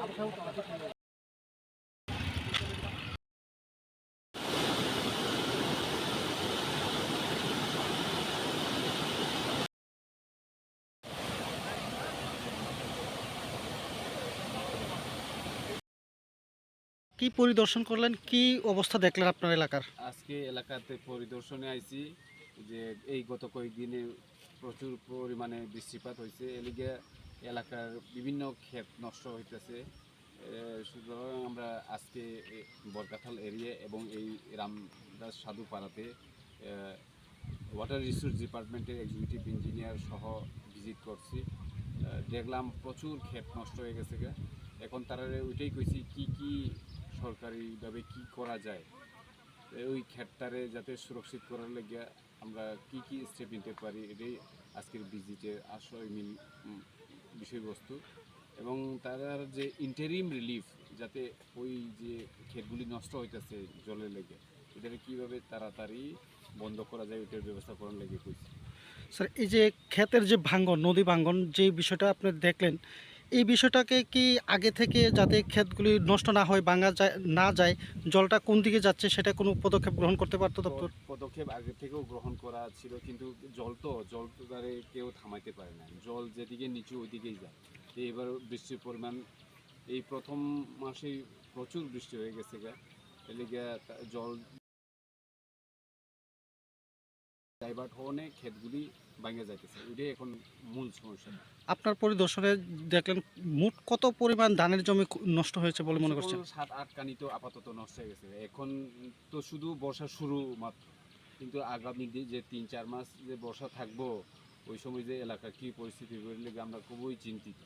কি পরিদর্শন করলেন, কি অবস্থা দেখলেন আপনার এলাকার? আজকে এলাকাতে পরিদর্শনে আইছি যে এই গত কয়েকদিনে প্রচুর পরিমাণে বৃষ্টিপাত হয়েছে এলিগে এলাকার বিভিন্ন ক্ষেত নষ্ট হইতেছে। সুতরাং আমরা আজকে বরকাথাল এরিয়া এবং এই রামদাস সাধু পাড়াতে ওয়াটার রিসোর্স ডিপার্টমেন্টের এক্সিকিউটিভ ইঞ্জিনিয়ার সহ ভিজিট করছি। দেখলাম প্রচুর ক্ষেত নষ্ট হয়ে গেছে। এখন তারা ওইটাই কইছি কি সরকারিভাবে কি করা যায় ওই ক্ষেতটারে যাতে সুরক্ষিত করার লেগে আমরা কি স্টেপ নিতে পারি, এটাই আজকের ভিজিটের আসল বিষয়বস্তু। এবং তার যে ইন্টারিম রিলিফ, যাতে ওই যে ক্ষেতগুলি নষ্ট হইতেছে জলের লেগে, এটাকে কীভাবে তাড়াতাড়ি বন্ধ করা যায় ওইটার ব্যবস্থা করার লেগে কইছি। স্যার, এই যে ক্ষেতের যে ভাঙ্গন, নদী ভাঙ্গন যে বিষয়টা আপনি দেখলেন, এই বিষয়টাকে কি আগে থেকে যাতে ক্ষেতগুলি নষ্ট না হয়, ভাঙা যায় না যায়, জলটা কোন দিকে যাচ্ছে সেটা কোনো পদক্ষেপ গ্রহণ করতে পারতো দপ্তর? পদক্ষেপ আগে থেকেও গ্রহণ করা ছিল, কিন্তু জল তো তারে কেউ থামাইতে পারে না, জল যেদিকে নিচু ওইদিকেই যায়। তো এবার বৃষ্টির পরিমাণ এই প্রথম মাসেই প্রচুর বৃষ্টি হয়ে গেছে এদিকে জল ডাইভার্ট হওয়ানে ক্ষেতগুলি ভাঙে যাইতেছে, ওইটাই এখন মূল সমস্যা। আপনার পরিদর্শনে দেখলেন মোট কত পরিমাণ ধানের জমি নষ্ট হয়েছে বলে মনে করছেন? 7-8 কানি তো আপাতত নষ্ট হয়ে গেছে। এখন তো শুধু বর্ষা শুরু মাত্র, কিন্তু আগামী যে 3-4 মাস যে বর্ষা থাকবো, ওই সময় যে এলাকার কী পরিস্থিতি, আমরা খুবই চিন্তিত।